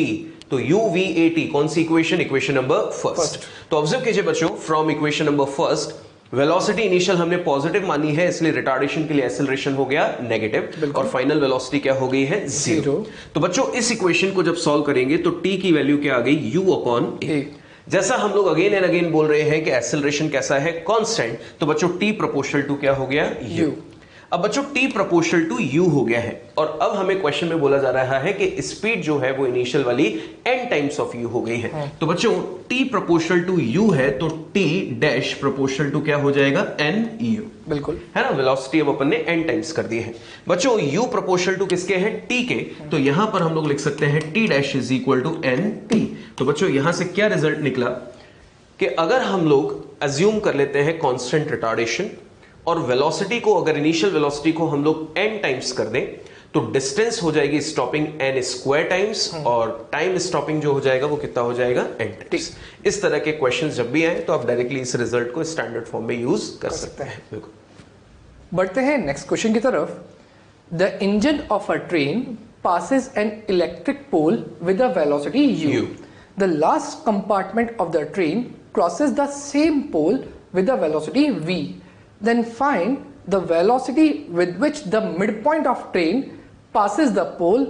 तो u_v_a_t कौन सी इक्वेशन, इक्वेशन नंबर फर्स्ट। तो ऑब्जर्व कीजिए बच्चों from equation number first, velocity initial हमने पॉजिटिव मानी है इसलिए रिटार्डेशन के लिए एक्सेलरेशन हो गया नेगेटिव और फाइनल वेलोसिटी क्या हो गई है, 0। तो बच्चों इस इक्वेशन को जब सॉल्व करेंगे तो t की वैल्यू क्या आ गई, u/a। जैसा हम लोग अगेन एंड अगेन बोल रहे हैं कि एक्सेलरेशन कैसा है, कांस्टेंट, तो बच्चों t प्रोपोर्शनल टू क्या हो गया, u। अब बच्चों t प्रोपोर्शनल टू u हो गया है और अब हमें क्वेश्चन में बोला जा रहा है कि स्पीड जो है वो इनिशियल वाली n टाइम्स ऑफ u हो गई है। तो बच्चों t प्रोपोर्शनल टू u है तो t' प्रोपोर्शनल टू क्या हो जाएगा, nu। बिल्कुल है ना, वेलोसिटी अब अपन ने n टाइम्स कर दी है। बच्चों u प्रोपोर्शनल टू किसके है, t के, तो यहां पर हम लोग लिख सकते हैं t' is equal to nt। तो बच्चों यहां से क्या रिजल्ट निकला कि अगर हम लोग अज्यूम कर लेते हैं कांस्टेंट रिटार्डेशन और वेलोसिटी को, अगर इनिशियल वेलोसिटी को हम लोग n टाइम्स कर दें तो डिस्टेंस हो जाएगी स्टॉपिंग n² टाइम्स और टाइम स्टॉपिंग जो हो जाएगा वो कितना हो जाएगा, n टाइम्स। इस तरह के क्वेश्चंस जब भी आए तो आप डायरेक्टली इस रिजल्ट को स्टैंडर्ड फॉर्म में यूज कर सकते हैं। बढ़ते हैं नेक्स्ट क्वेश्चन की तरफ। The engine of a train passes an electric pole with a velocity u. The last compartment of the train crosses the same pole with a velocity v. Then find the velocity with which the midpoint of train passes the pole.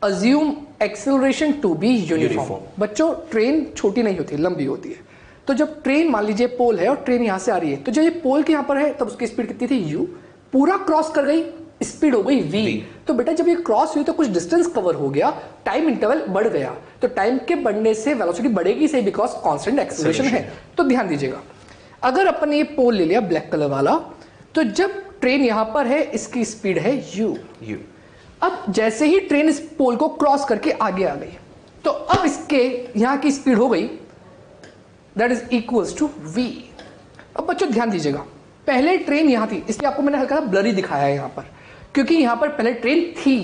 Assume acceleration to be uniform. बच्चों train छोटी नहीं होती, लंबी होती है। तो जब train मान लीजिए पोल है और ट्रेन यहाँ से आ रही है तो जब ये पोल के यहाँ पर है तब उसकी स्पीड कितनी थी, u। पूरा क्रॉस कर गई, स्पीड हो गई v। तो बेटा जब ये क्रॉस हुई तो कुछ डिस्टेंस कवर हो गया, टाइम इंटरवल बढ़ गया। तो टाइम के बढ़ने से वेलोसिटी बढ़ेगी सही, बिकॉज कांस्टेंट एक्सेलरेशन है। तो ध्यान दीजिएगा, अगर अपन ये पोल ले लिया ब्लैक कलर वाला, तो जब ट्रेन यहां पर है इसकी स्पीड है u। अब जैसे ही ट्रेन इस पोल को क्रॉस करके आगे आ गई तो अब इसके यहां की स्पीड हो गई that is equals to v। अब बच्चों ध्यान दीजिएगा, पहले ट्रेन यहां थी इसलिए आपको मैंने हल्का सा ब्लरी दिखाया है यहां पर, क्योंकि यहां पर पहले ट्रेन थी।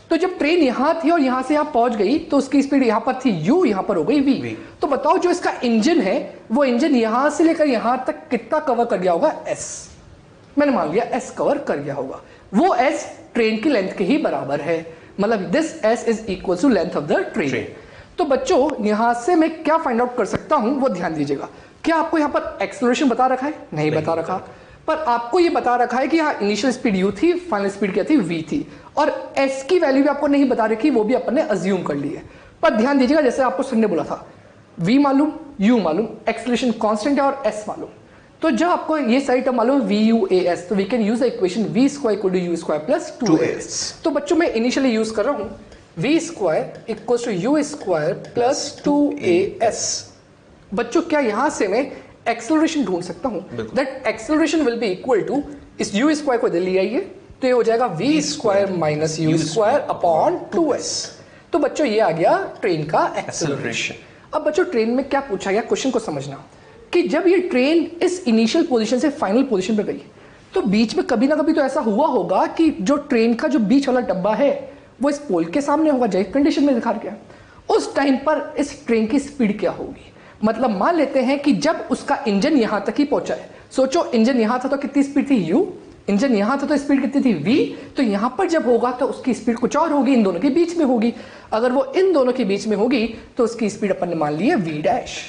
तो जब ट्रेन यहां थी और यहां से यहां पहुंच गई तो उसकी स्पीड यहां पर थी u, यहां पर हो गई v। तो बताओ जो इसका इंजन है वो इंजन यहां से लेकर यहां तक कितना कवर कर गया होगा? s। मैंने मान लिया s कवर कर गया होगा। वो s ट्रेन की लेंथ के ही बराबर है, मतलब this s is equal to length of the train. तो बच्चों यहां से मैं क्या फाइंड आउट कर सकता हूं वो ध्यान दीजिएगा। क्या आपको यहां पर एक्सेलरेशन बता रखा है? नहीं बता रखा, पर आपको ये बता रखा है कि यहाँ इनिशियल स्पीड u थी, फाइनल स्पीड क्या थी? v थी, और s की वैल्यू भी आपको नहीं बता रखी, वो भी अपन ने अज्यूम कर ली है। पर ध्यान दीजिएगा जैसे आपको सर ने बोला था v मालूम, u मालूम, एक्सेलरेशन कांस्टेंट है और s मालूम। तो जब आपको ये सारी टर्म मालूम v u a s, तो we can use the equation v square equal to u square plus 2as। तो बच्चों मैं इनिशियली यूज कर रहा हूँ v square equal to u square plus 2as। बच्चों क्या यहां से मैं एक्सेलरेशन ढूंढ सकता हूं? That acceleration will be equal to इस u स्क्वायर को इधर ले आइए तो ये हो जाएगा v square minus u square upon 2s। तो बच्चों ये आ गया ट्रेन का एक्सेलरेशन। अब बच्चों ट्रेन में क्या पूछा गया, क्वेश्चन को समझना कि जब ये ट्रेन इस इनिशियल पोजीशन से फाइनल पोजीशन पे गई तो बीच में कभी ना कभी तो ऐसा हुआ होगा कि जो ट्रेन का जो बीच वाला डब्बा है वो इस पोल के सामने होगा, जैसे कंडीशन में दिखा गया। उस टाइम पर इस ट्रेन की स्पीड क्या होगी? मतलब मान लेते हैं कि जब उसका इंजन यहां तक ही पहुंचा है, सोचो इंजन यहां था तो कितनी स्पीड थी u, इंजन यहां था तो स्पीड कितनी थी v, तो यहां पर जब होगा तो उसकी स्पीड कुछ और होगी, इन दोनों के बीच में होगी। अगर वो इन दोनों के बीच में होगी तो उसकी स्पीड अपन ने मान ली है v डैश।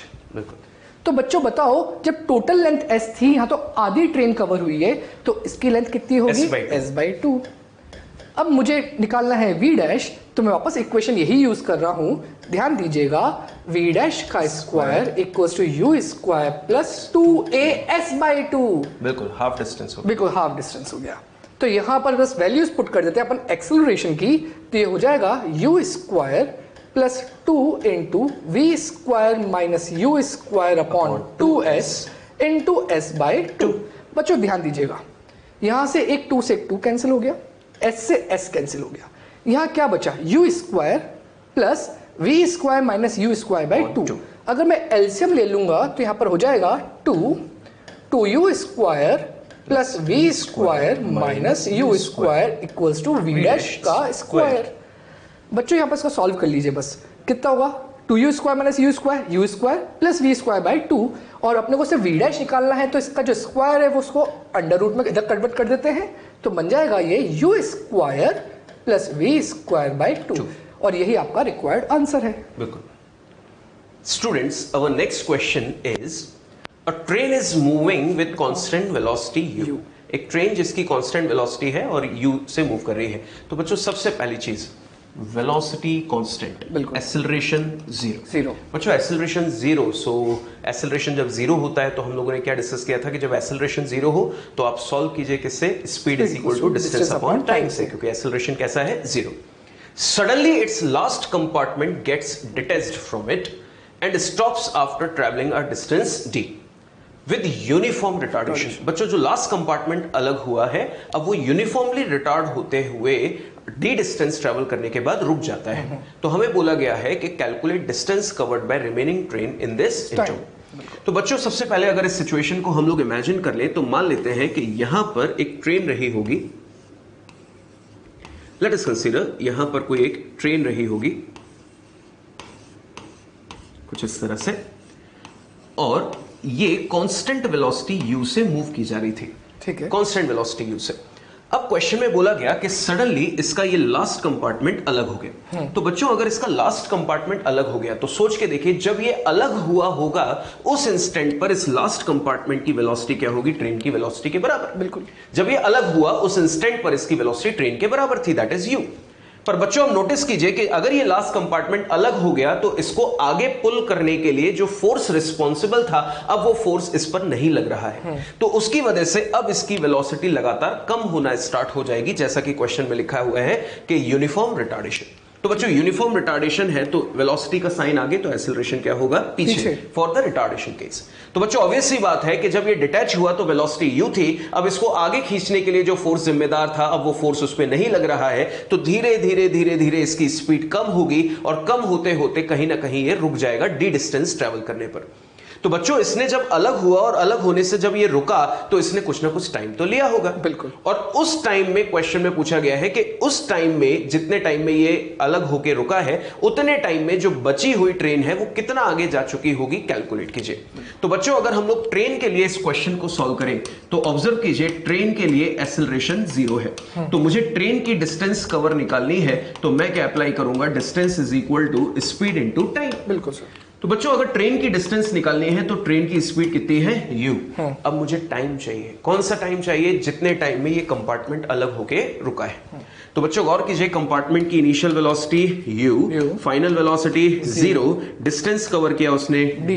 तो बच्चों बताओ जब टोटल लेंथ s थी, यहां तो आधी ट्रेन कवर हुई है, तो इसकी लेंथ कितनी होगी? s/2। अब मुझे निकालना है v डैश, तो मैं वापस इक्वेशन यही यूज कर रहा हूं, ध्यान दीजिएगा। v डैश का square equals to u square plus 2as/2। बिल्कुल हाफ डिस्टेंस हो गया। बिल्कुल हाफ डिस्टेंस हो गया। तो यहां पर बस वैल्यूज पुट कर देते हैं अपन एक्सेलरेशन की, तो ये हो जाएगा u square plus 2 into v square minus u square upon 2s into s/2। बच्चों ध्यान दीजिएगा, यहां से एक 2 से एक 2 कैंसिल हो गया, s से s कैंसिल हो गया, यहां क्या बचा? u square plus v square minus u square by 2। अगर मैं एलसीएम ले लूंगा तो यहां पर हो जाएगा 2u square plus v square minus u square equals to v dash का स्क्वायर। बच्चों यहां पर इसको सॉल्व कर लीजिए, बस कितना होगा? 2u square minus u square plus v square by 2, और अपने को सिर्फ v डैश निकालना है तो इसका जो स्क्वायर है वो उसको अंडर रूट में इधर कन्वर्ट कर देते हैं, तो बन जाएगा ये u square plus v square by 2, और यही आपका रिक्वायर्ड आंसर है। बिल्कुल। Students, our next question is a train is moving with constant velocity u। एक ट्रेन जिसकी कांस्टेंट वेलोसिटी है और u से मूव कर रही है। तो बच्चों सबसे पहली चीज वेलोसिटी कांस्टेंट, एक्सेलरेशन जीरो। बच्चों एक्सेलरेशन जीरो, सो एक्सेलरेशन जब जीरो होता है तो हम लोगों ने क्या डिस्कस किया था कि जब एक्सेलरेशन जीरो हो तो आप सॉल्व कीजिए किससे? Speed is equal to distance upon time से, क्योंकि एक्सेलरेशन कैसा है? Zero. Suddenly its last compartment gets detached from it and stops after traveling a distance d with uniform retardation। बच्चों जो लास्ट कंपार्टमेंट अलग हुआ है अब वो यूनिफॉर्मली रिटार्ड होते हुए d डिस्टेंस ट्रेवल करने के बाद रुक जाता है। तो हमें बोला गया है कि calculate distance covered bye remaining train in this interval. तो बच्चों सबसे पहले अगर इस सिचुएशन को हम लोग इमेजिन कर लें तो मान लेते हैं कि यहां पर एक ट्रेन रही होगी। लेट अस कंसीडर यहां पर कोई एक ट्रेन रही होगी कुछ इस तरह से, और ये कांस्टेंट वेलोसिटी u से मूव की जा रही थी। ठीक है, कांस्टेंट वेलोसिटी u से। अब क्वेश्चन में बोला गया कि सडनली इसका ये लास्ट कंपार्टमेंट अलग हो गया। तो बच्चों अगर इसका लास्ट कंपार्टमेंट अलग हो गया तो सोच के देखिए जब ये अलग हुआ होगा उस इंस्टेंट पर इस लास्ट कंपार्टमेंट की वेलोसिटी क्या होगी? ट्रेन की वेलोसिटी के बराबर। बिल्कुल। जब ये अलग हुआ उस इंस्टेंट पर इसकी वेलोसिटी ट्रेन के बराबर थी, दैट इज u। पर बच्चों अब नोटिस कीजिए कि अगर ये लास्ट कंपार्टमेंट अलग हो गया तो इसको आगे पुल करने के लिए जो फोर्स रिस्पॉन्सिबल था अब वो फोर्स इस पर नहीं लग रहा है, तो उसकी वजह से अब इसकी वेलोसिटी लगातार कम होना स्टार्ट हो जाएगी, जैसा कि क्वेश्चन में लिखा हुआ है कि यूनिफॉर्म रिटार्डेशन। तो बच्चों यूनिफॉर्म रिटार्डेशन है तो वेलोसिटी का साइन आगे तो एक्सेलरेशन क्या होगा? पीछे, फॉर द रिटार्डेशन केस। तो बच्चों ऑब्वियस सी बात है कि जब ये डिटैच हुआ तो वेलोसिटी u थी, अब इसको आगे खींचने के लिए जो फोर्स जिम्मेदार था अब वो फोर्स उस पर नहीं लग रहा है, तो धीरे धीरे धीरे धीरे इसकी स्पीड कम होगी और कम होते होते कहीं ना कहीं ये रुक जाएगा डी डिस्टेंस ट्रेवल करने पर। तो बच्चों इसने जब अलग हुआ और अलग होने से जब ये रुका तो इसने कुछ ना कुछ टाइम तो लिया होगा। बिल्कुल। और उस टाइम में क्वेश्चन में पूछा गया है कि उस टाइम में जितने टाइम में ये अलग होके रुका है उतने टाइम में जो बची हुई ट्रेन है वो कितना आगे जा चुकी होगी, कैलकुलेट कीजिए। तो बच्चों अगर हम लोग ट्रेन के लिए इस क्वेश्चन को सॉल्व करें तो ऑब्जर्व कीजिए ट्रेन के लिए एक्सेलरेशन 0 है। तो मुझे ट्रेन की डिस्टेंस कवर निकालनी है तो मैं क्या अप्लाई करूंगा, distance is equal to speed into time. बिल्कुल सर। तो बच्चों अगर ट्रेन की डिस्टेंस निकालनी है तो ट्रेन की स्पीड कितनी है, u। अब मुझे टाइम चाहिए, कौन सा टाइम चाहिए, जितने टाइम में ये कंपार्टमेंट अलग होके रुका है। तो बच्चों गौर कीजिए, कंपार्टमेंट की initial velocity u, final velocity 0, distance cover किया उसने d,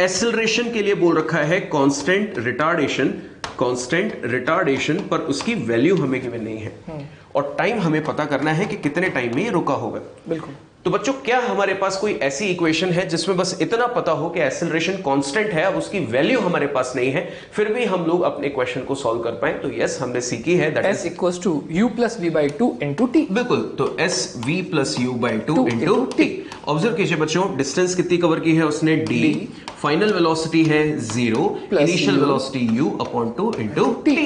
एक्सेलरेशन के लिए बोल रखा है कांस्टेंट रिटार्डेशन, पर उसकी वैल्यू हमें गिवन नहीं है और टाइम हमें पता करना है कि कितने टाइम में ये रुका होगा। बिल्कुल। तो बच्चों क्या हमारे पास कोई ऐसी इक्वेशन है जिसमें बस इतना पता हो कि एक्सेलरेशन कांस्टेंट है, अब उसकी वैल्यू हमारे पास नहीं है, फिर भी हम लोग अपने क्वेश्चन को सॉल्व कर पाए? तो यस, हमने सीखी है that s equals to u plus v by 2 into t। बिल्कुल, तो s v plus u by 2 into t। Observe कीजिए बच्चों, डिस्टेंस कितनी कवर की है उसने, d, फाइनल वेलोसिटी है 0, initial velocity u upon 2 into t।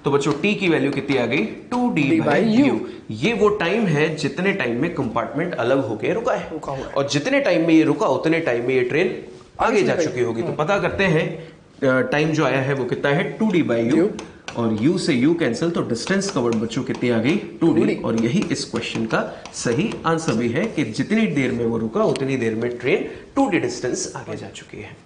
तो बच्चों t की वैल्यू कितनी आ गई, 2d बाई u। ये वो टाइम है जितने टाइम में कंपार्टमेंट अलग होके रुका है, और जितने टाइम में ये रुका उतने टाइम में ये ट्रेन आगे जा चुकी होगी। तो पता करते हैं टाइम जो आया है वो कितना है, 2d बाई u, और u से u कैंसिल, तो डिस्टेंस कवर्ड बच्चों कितनी आ गई, 2d। और यही इस क्वेश्चन का सही आंसर भी है कि जितनी देर में वो रुका उतनी देर में ट्रेन 2d डिस्टेंस आगे जा चुकी है।